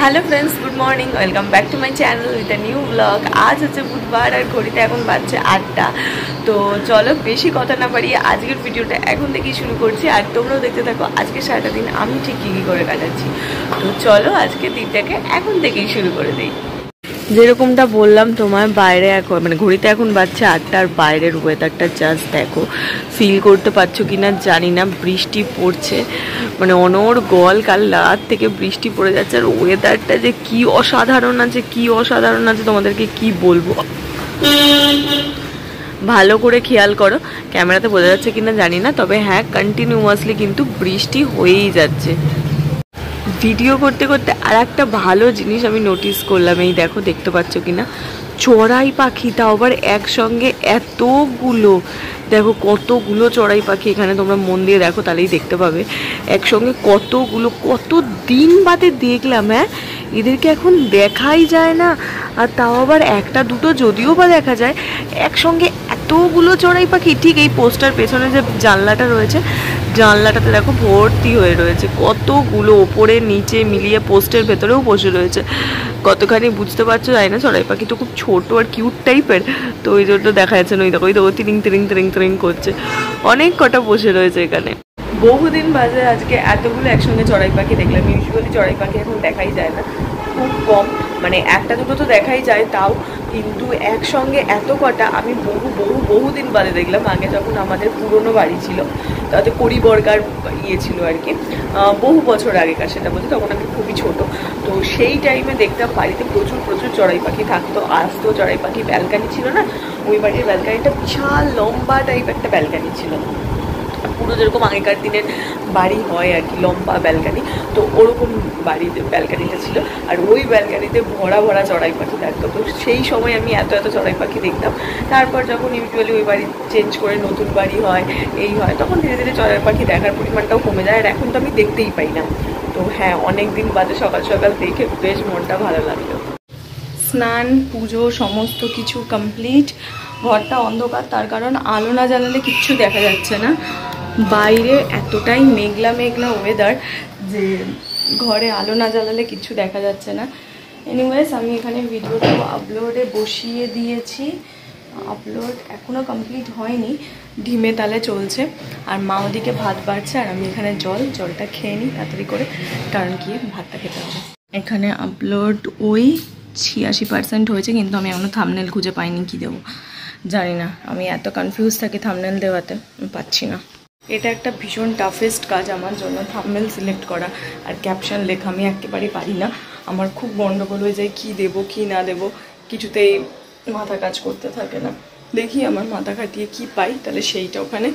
Hello friends good morning welcome back to my channel with a new blog. आज হচ্ছে বুধবার আর ঘড়িতে এখন বাজছে 8টা। তো চলো বেশি কথা না বাড়িয়ে আজকের ভিডিওটা এখন থেকেই শুরু করছি, আর তোমরাও দেখতে থাকো আজকে সারাটা দিন আমি ঠিক কী কী করে কাটাচ্ছি। তো চলো আজকে দিনটাকে এখন থেকেই শুরু করে দিই। যেরকমটা বললাম তোমার, বাইরে এখন মানে ঘড়িতে এখন বাজছে 8টা, আর বাইরের ওয়েদারটা জাস্ট দেখো। ফিল করতে পারছো কি না জানি না, বৃষ্টি পড়ছে মানে অনর্গল, কাল রাত থেকে বৃষ্টি পড়ে যাচ্ছে। আর ওয়েদারটা যে কি অসাধারণ আছে, কি অসাধারণ আছে তোমাদেরকে কি বলবো। ভালো করে খেয়াল করো, ক্যামেরাতে বোঝা যাচ্ছে কিনা জানি না, তবে হ্যাঁ কন্টিনিউয়াসলি কিন্তু বৃষ্টি হয়েই যাচ্ছে। ভিডিও করতে করতে আর একটা ভালো জিনিস আমি নোটিস করলাম, এই দেখো দেখতে পাচ্ছ কিনা, চড়াই পাখি, তাও আবার একসঙ্গে এতগুলো। দেখো কতগুলো চড়াই পাখি এখানে, তোমরা মন দিয়ে দেখো তাহলেই দেখতে পাবে একসঙ্গে কতগুলো। কত দিন বাদে দেখলাম, হ্যাঁ এদেরকে এখন দেখাই যায় না, আর তাও আবার একটা দুটো যদিও বা দেখা যায়, একসঙ্গে এতগুলো চড়াই পাখি। ঠিক এই পোস্টার পেছনে যে জানলাটা রয়েছে, জানলাটাতে দেখো ভর্তি হয়ে রয়েছে কতগুলো, ওপরে নিচে মিলিয়ে পোস্টের ভেতরেও বসে রয়েছে। কতখানি বুঝতে পারছো জানি না, চড়াই পাখি তো খুব ছোট আর কিউট টাইপের, তো ওই জন্য দেখা যাচ্ছে না। ওই দেখো ওই দেখো তিরিং তিরিং তিরিং তিরিং করছে, অনেক কটা বসে রয়েছে এখানে। বহুদিন বাজে আজকে এতগুলো একসঙ্গে চড়াই পাখি দেখলাম। ইউজুয়ালি চড়াই পাখি এখন দেখাই যায় না, খুব কম, মানে একটা দুটো তো দেখাই যায় তাও, কিন্তু একসঙ্গে এত কটা আমি বহুদিন বাদে দেখলাম। আগে যখন আমাদের পুরনো বাড়ি ছিল, তাতে কড়িবর্গার ইয়ে ছিল আর কি, বহু বছর আগেকার সেটা বলছি, তখন আমি খুবই ছোট। তো সেই টাইমে দেখতাম বাড়িতে প্রচুর চড়াই পাখি থাকতো, আসতো চড়াই পাখি। ব্যালকানি ছিল না, ওই বাড়ির ব্যালকানিটা বিশাল লম্বা টাইপ একটা ব্যালকানি ছিল, পুরো যেরকম আগেকার দিনের বাড়ি হয় আর কি, লম্বা ব্যালকানি। তো ওরকম বাড়িতে ব্যালকানিটা ছিল, আর ওই ব্যালকানিতে ভরা চড়াই পাখি থাকতো। তো সেই সময় আমি এত চড়াই পাখি দেখতাম। তারপর যখন ইউজুয়ালি ওই বাড়ি চেঞ্জ করে নতুন বাড়ি হয়, এই হয়, তখন ধীরে ধীরে চড়াই পাখি দেখার পরিমাণটাও কমে যায়, আর এখন তো আমি দেখতেই পাই না। তো হ্যাঁ, অনেক দিন বাদে সকাল সকাল দেখে বেশ মনটা ভালো লাগলো। স্নান পুজো সমস্ত কিছু কমপ্লিট। ঘরটা অন্ধকার, তার কারণ আলো না জ্বালালে কিচ্ছু দেখা যাচ্ছে না। বাইরে এতটাই মেঘলা ওয়েদার যে ঘরে আলো না জ্বালালে কিছু দেখা যাচ্ছে না। এনিওয়েজ আমি এখানে ভিডিওটা আপলোডে বসিয়ে দিয়েছি, আপলোড এখনও কমপ্লিট হয়নি, ধিমে তালে চলছে। আর মা ওদিকে ভাত বাড়ছে, আর আমি এখানে জলটা খেয়ে নিই তাড়াতাড়ি করে, কারণ কি ভাতটা খেতে হবে। এখানে আপলোড ওই 86% হয়েছে, কিন্তু আমি এখনও থাম্বনেল খুঁজে পাইনি, কি দেবো জানি না। আমি এত কনফিউজ থাকি থাম্বনেল দেওয়াতে, আমি পাচ্ছি না। এটা একটা ভীষণ টাফেস্ট কাজ আমার জন্য, থাম্বনেল সিলেক্ট করা আর ক্যাপশন লেখা। আমি একেবারেই পারি না, আমার খুব গন্ডগোল হয়ে যায়, কী দেবো কী না দেবো, কিছুতেই মাথা কাজ করতে থাকে না। দেখি আমার মাথা খাটিয়ে কি পাই, তাহলে সেইটা ওখানে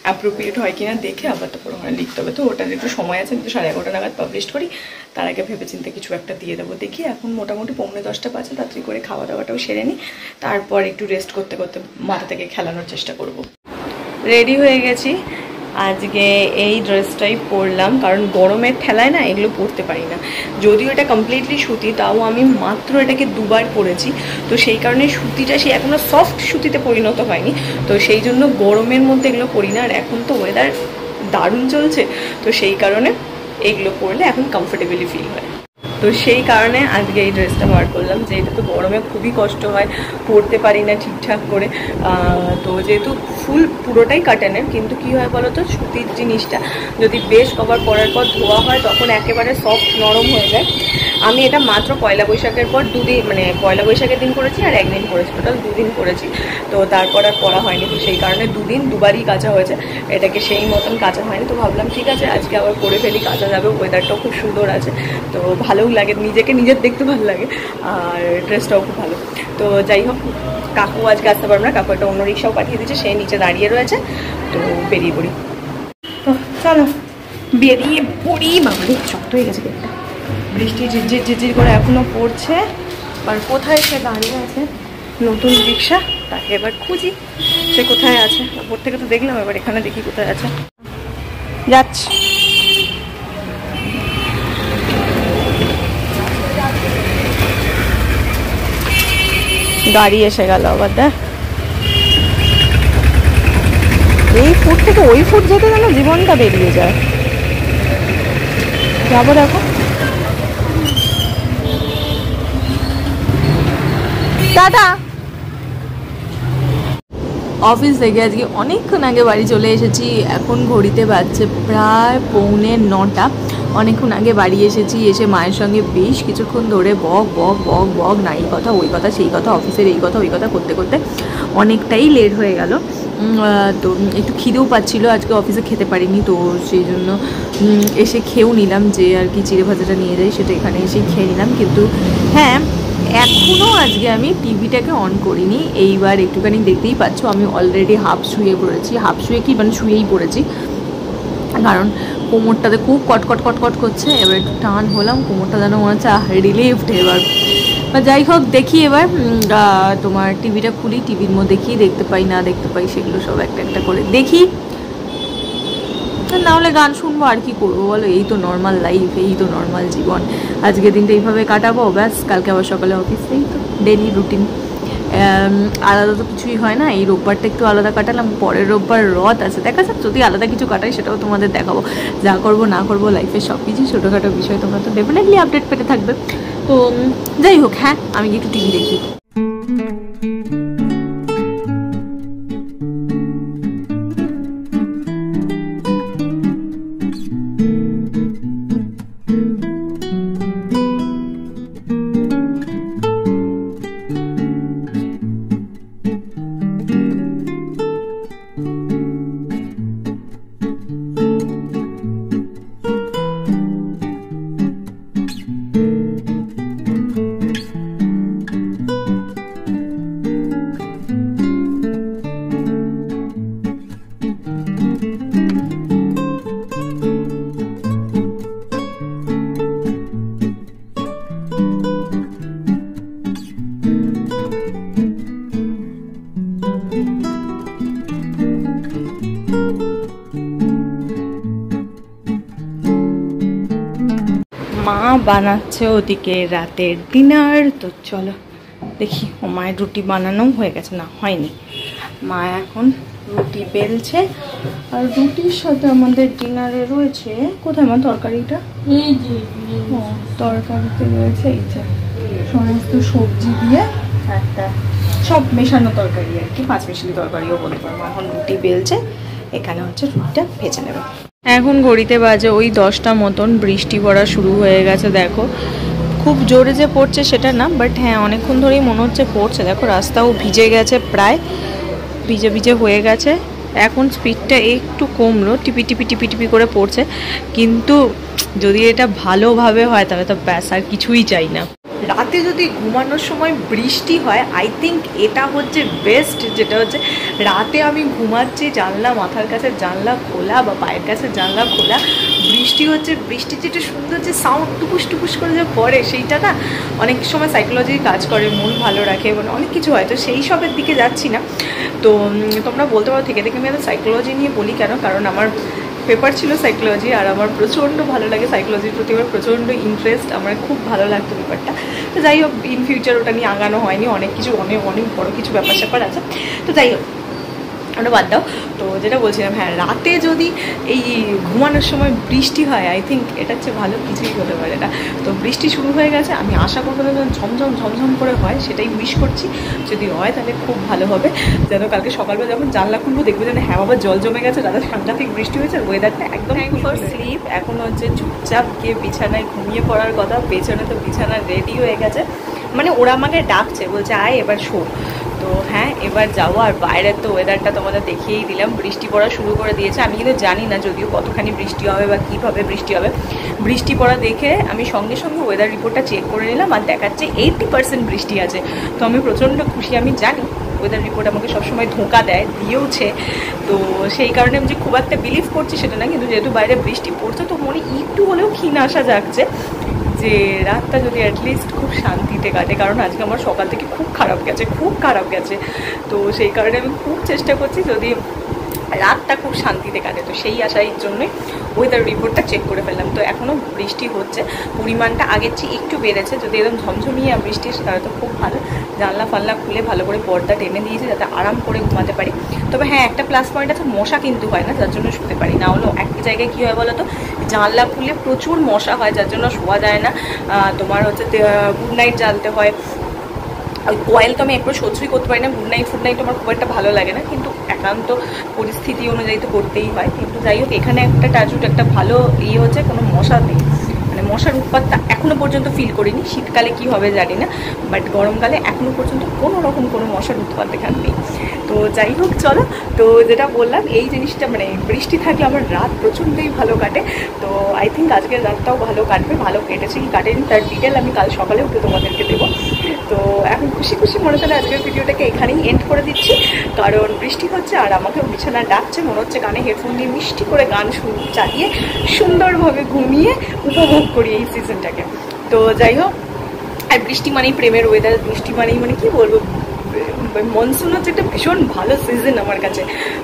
অ্যাপ্রোপ্রিয়েট হয় কিনা দেখে আবার তারপর ওখানে লিখতে হবে। তো ওটার একটু সময় আছে, কিন্তু 11:30 নাগাদ পাবলিশ করি, তার আগে ভেবেচিন্তে কিছু একটা দিয়ে দেবো। দেখি এখন মোটামুটি 9:45 বাজে, তাড়াতাড়ি করে খাওয়া দাওয়াটাও সেরে নিই, তারপর একটু রেস্ট করতে করতে মাথা থেকে খেলানোর চেষ্টা করব। রেডি হয়ে গেছি, আজকে এই ড্রেসটাই পরলাম, কারণ গরমের ঠেলায় না এগুলো পরতে পারি না। যদিও এটা কমপ্লিটলি সুতি, তাও আমি মাত্র এটাকে 2 বার পরেছি, তো সেই কারণে সুতিটা সে এখনও সফট সুতিতে পরিণত হয়নি, তো সেই জন্য গরমের মধ্যে এগুলো পরি না। আর এখন তো ওয়েদার দারুণ চলছে, তো সেই কারণে এগুলো পরলে এখন কমফোর্টেবলি ফিল হয়। তো সেই কারণে আজকে এই ড্রেসটা বার করলাম, যে এটা তো গরমে খুবই কষ্ট হয়, পরতে পারি না ঠিকঠাক করে। তো যেহেতু পুরোটাই কাটানের, কিন্তু কি হয় বলো তো, সুতির জিনিসটা যদি বেশ কভার পরার পর ধোয়া হয় তখন একেবারে সফট নরম হয়ে যায়। আমি এটা মাত্র পয়লা বৈশাখের পর 2 দিন, মানে পয়লা বৈশাখের দিন করেছি আর একদিন করেছি, টোটাল 2 দিন করেছি। তো তারপর আর পরা হয়নি, তো সেই কারণে 2 দিন 2 বারই কাচা হয়েছে, এটাকে সেই মতন কাচা হয়নি। তো ভাবলাম ঠিক আছে আজকে আবার পরে ফেলি, কাচা যাবে, ওয়েদারটাও খুব সুন্দর আছে, তো ভালোও লাগে, নিজের দেখতে ভালো লাগে, আর ড্রেসটাও খুব ভালো। তো যাই হোক, কাকু আজকে আসতে পারবে না, কাকু একটা অন্য রিক্সাও পাঠিয়ে দিয়েছে, সে নিচে দাঁড়িয়ে রয়েছে। তো বেরিয়ে পড়ি, তো চলো বেরিয়ে পড়ি। বাবারে শক্ত হয়ে গেছে, বৃষ্টি ঝিরঝির করে এখনও পড়ছে। আর কোথায় সে দাঁড়িয়ে আছে নতুন রিক্সা, তাকে এবার খুঁজি সে কোথায় আছে। ওপর থেকে তো দেখলাম, এবার এখানে দেখি কোথায় আছে। যাচ্ছি, গাড়ি এসে গেল আবার। দেখ, এই ফুট থেকে ওই ফুট যেতে যেন জীবনটা বেরিয়ে যায়। যাবো, দেখো টাটা। অফিস থেকে আজকে অনেকক্ষণ আগে বাড়ি চলে এসেছি। এখন ঘড়িতে বাজছে প্রায় 8:45। অনেকক্ষণ আগে বাড়ি এসেছি। এসে মায়ের সঙ্গে বেশ কিছুক্ষণ ধরে বক বক বক বক, না এই কথা ওই কথা সেই কথা, অফিসের এই কথা ওই কথা করতে করতে অনেকটাই লেট হয়ে গেল। তো একটু খিদেও পাচ্ছিলো, আজকে অফিসে খেতে পারিনি, তো সেই জন্য এসে খেয়েও নিলাম, যে আর কি চিড়ে ভাজাটা নিয়ে যাই সেটা এখানে এসেই খেয়ে নিলাম। কিন্তু হ্যাঁ, এখনও আজকে আমি টিভিটাকে অন করিনি। এইবার একটুখানি দেখতেই পাচ্ছ আমি অলরেডি হাফ শুয়ে পড়েছি, হাফ শুয়ে কি মানে শুয়েই পড়েছি, কারণ কোমরটাতে খুব কটকট কটকট করছে। এবার একটু টান হলাম, কোমরটা যেন মনে হচ্ছে রিলিফড। এবার যাই হোক দেখি এবার তোমার টিভিটা খুলি, টিভির মধ্যে কি দেখতে পাই না দেখতে পাই সেগুলো সব একটা একটা করে দেখি, না হলে গান শুনবো, আর কি করবো বলো। এই তো নর্মাল লাইফ, এই তো নর্মাল জীবন। আজকের দিনটা এইভাবে কাটাবো, ব্যাস কালকে আবার সকালে অফিস, এই তো ডেলি রুটিন। আলাদা তো কিছুই হয় না। এই রোববারটা একটু আলাদা কাটালাম, পরের রোববার রথ আছে, দেখা যাক যদি আলাদা কিছু কাটাই সেটাও তোমাদের দেখাবো। যা করবো না করবো লাইফের সব কিছু ছোটোখাটো বিষয় তোমরা তো ডেফিনেটলি আপডেট পেতে থাকবে। তো যাই হোক, হ্যাঁ আমি একটু টিভি দেখি। মা বানাচ্ছে ওদিকে রাতের ডিনার। তো চলো দেখি। ও মায়ের রুটি বানানো হয়ে গেছে, না হয়নি। মা এখন রুটি বেলছে, আর রুটির সাথে আমাদের ডিনারে রয়েছে, কোথায় মা তরকারিটা? তরকারিতে রয়েছে এই যে সমস্ত সবজি দিয়ে একটা সব মেশানো তরকারি আর কি, 5 মিশালি তরকারিও বলতে পারবো। এখন রুটি বেলছে, এখানে হচ্ছে রুটিটা ভেজে নেবে। এখন ঘড়িতে বাজে ওই 10টা মতন। বৃষ্টি পড়া শুরু হয়ে গেছে, দেখো খুব জোরে যে পড়ছে সেটা না, বাট হ্যাঁ অনেকক্ষণ ধরেই মনে হচ্ছে পড়ছে। দেখো রাস্তাও ভিজে গেছে, প্রায় ভিজে ভিজে হয়ে গেছে। এখন স্পিডটা একটু কমলো, টিপি টিপি টিপি টিপি করে পড়ছে, কিন্তু যদি এটা ভালোভাবে হয় তাহলে তো ব্যাস আর কিছুই চাই না। রাতে যদি ঘুমানোর সময় বৃষ্টি হয়, আই থিঙ্ক এটা হচ্ছে বেস্ট। যেটা হচ্ছে রাতে আমি ঘুমাচ্ছি, জানলা মাথার কাছে জানলা খোলা বা পায়ের কাছে জানলা খোলা, বৃষ্টি হচ্ছে, বৃষ্টির যেটা সুন্দর যে সাউন্ড টুকুস টুকুস করে যে পড়ে, সেইটা না অনেক সময় সাইকোলজি কাজ করে, মন ভালো রাখে, মানে অনেক কিছু হয়। তো সেই সবের দিকে যাচ্ছি না। তো তোমরা বলতে পারো থেকে থেকে আমি এত সাইকোলজি নিয়ে বলি কেন, কারণ আমার পেপার ছিল সাইকোলজি, আর আমার প্রচণ্ড ভালো লাগে সাইকোলজির প্রতি, আমার প্রচণ্ড ইন্টারেস্ট, আমার খুব ভালো লাগতো ব্যাপারটা। তো যাই হোক, ইন ফিউচার ওটা নিয়ে আগানো হয়নি, অনেক কিছু অনেক অনেক বড়ো কিছু ব্যাপার স্যাপার আছে। তো যাই হোক ওটা বাদ দাও। তো যেটা বলছিলাম, হ্যাঁ রাতে যদি এই ঘুমানোর সময় বৃষ্টি হয়, আই থিঙ্ক এটা হচ্ছে ভালো কিছুই হতে পারে না। তো বৃষ্টি শুরু হয়ে গেছে, আমি আশা করবো যেন ঝমঝম ঝমঝম করে হয়, সেটাই উইশ করছি। যদি হয় তাহলে খুব ভালো হবে, যেন কালকে সকালবেলা যখন জানলা খুলবো দেখবো যেন হ্যাঁ বাবা জল জমে গেছে, রাতে সাংঘাতিক বৃষ্টি হয়েছে, ওয়েদারটা একদম ফর স্লিপ। এখন হচ্ছে চুপচাপ গিয়ে বিছানায় ঘুমিয়ে পড়ার কথা। পেছনে তো বিছানা রেডি হয়ে গেছে, মানে ওরা আমাকে ডাকছে, বলছে আয় এবার শো। তো হ্যাঁ এবার যাবো। আর বাইরের তো ওয়েদারটা তোমাদের দেখিয়েই দিলাম, বৃষ্টি পড়া শুরু করে দিয়েছে। আমি কিন্তু জানি না যদিও কতখানি বৃষ্টি হবে বা কীভাবে বৃষ্টি হবে। বৃষ্টি পড়া দেখে আমি সঙ্গে সঙ্গে ওয়েদার রিপোর্টটা চেক করে নিলাম, আর দেখাচ্ছে 80% বৃষ্টি আছে। তো আমি প্রচণ্ড খুশি। আমি জানি ওয়েদার রিপোর্ট আমাকে সবসময় ধোঁকা দেয়, দিয়েওছে। তো সেই কারণে আমি যে খুব একটা বিলিভ করছি সেটা না, কিন্তু যেহেতু বাইরে বৃষ্টি পড়ছে তো মনে একটু হলেও ক্ষীণ আসা যাচ্ছে যে রাতটা যদি অ্যাটলিস্ট খুব শান্তিতে কাটে, কারণ আজকে আমার সকাল থেকে খুব খারাপ গেছে, খুব খারাপ গেছে। তো সেই কারণে আমি খুব চেষ্টা করছি যদি রাতটা খুব শান্তিতে কাটে। তো সেই আশার জন্যই ওয়েদার রিপোর্টটা চেক করে ফেললাম। তো এখনও বৃষ্টি হচ্ছে, পরিমাণটা আগের চেয়ে একটু বেড়েছে। যদি একদম ঝমঝমিয়ে বৃষ্টি আসে তাহলে তো খুব ভালো। জানলা ফাল্লা খুলে ভালো করে পর্দা টেনে দিয়েছে যাতে আরাম করে ঘুমাতে পারি। তবে হ্যাঁ একটা প্লাস পয়েন্ট আছে, মশা কিন্তু হয় না, যার জন্য শুতে পারি। না হলেও একটা জায়গায় কী হয় বলো তো, জানলা খুলে প্রচুর মশা হয়, যার জন্য শোয়া যায় না। তোমার হচ্ছে গুড নাইট জ্বালতে হয়, ওই কয়েল তো আমি একটু সহ্যই করতে পারি না, গুড নাইট ফুড নাইট আমার খুব একটা ভালো লাগে না, কিন্তু একান্ত পরিস্থিতি অনুযায়ী তো করতেই হয়। কিন্তু যাই হোক এখানে একটা টাচুট একটা ভালো ইয়ে হচ্ছে, কোনো মশা নেই, মানে মশার উৎপাতটা এখনও পর্যন্ত ফিল করিনি। শীতকালে কি হবে জানি না, বাট গরমকালে এখনও পর্যন্ত কোনো রকম কোনো মশার উৎপাত এখানে নেই। তো যাই হোক চলো, তো যেটা বললাম এই জিনিসটা মানে বৃষ্টি থাকলে আমার রাত প্রচণ্ডই ভালো কাটে। তো আই থিঙ্ক আজকের রাতটাও ভালো কাটবে, ভালো কেটেছে কি কাটেনি তার ডিটেল আমি কাল সকালে উঠে তোমাদেরকে দেবো। তো এখন খুশি খুশি মনে হলে আজকের ভিডিওটাকে এখানেই এন্ড করে দিচ্ছি, কারণ বৃষ্টি হচ্ছে আর আমাকে বিছানা ডাকছে, মনে হচ্ছে কানে হেডফোন দিয়ে মিষ্টি করে গান চালিয়ে সুন্দরভাবে ঘুমিয়ে উপভোগ করি এই সিজনটাকে। তো যাই হোক, আর বৃষ্টি মানেই প্রেমের ওয়েদার, বৃষ্টি মানেই মানে কি বলবো, মনসুন হচ্ছে একটা ভীষণ ভালো সিজন আমার কাছে।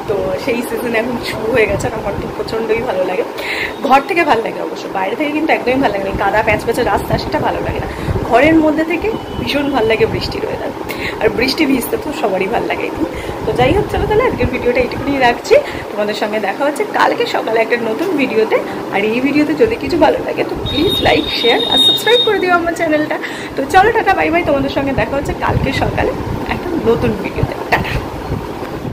তো সেই সিজন এখন শুরু হয়ে গেছে আর আমার তো প্রচণ্ডই ভালো লাগে। ঘর থেকে ভালো লাগে অবশ্য, বাইরে থেকে কিন্তু একদমই ভালো লাগে না, কাদা প্যাচ প্যাচের রাস্তা সেটা ভালো লাগে না। ঘরের মধ্যে থেকে ভীষণ ভালো লাগে বৃষ্টির ওয়েদার, আর বৃষ্টি ভিজতে তো সবারই ভালো লাগে। তো যাই হোক চলো তাহলে আজকের ভিডিওটা এইটুকুনি রাখছি, তোমাদের সঙ্গে দেখা হচ্ছে কালকে সকালে একটা নতুন ভিডিওতে। আর এই ভিডিওতে যদি কিছু ভালো লাগে তো প্লিজ লাইক শেয়ার আর সাবস্ক্রাইব করে দিও আমার চ্যানেলটা। তো চলো টাটা বাই বাই, তোমাদের সঙ্গে দেখা হচ্ছে কালকে সকালে একটা নতুন ভিডিওতে। টাটা।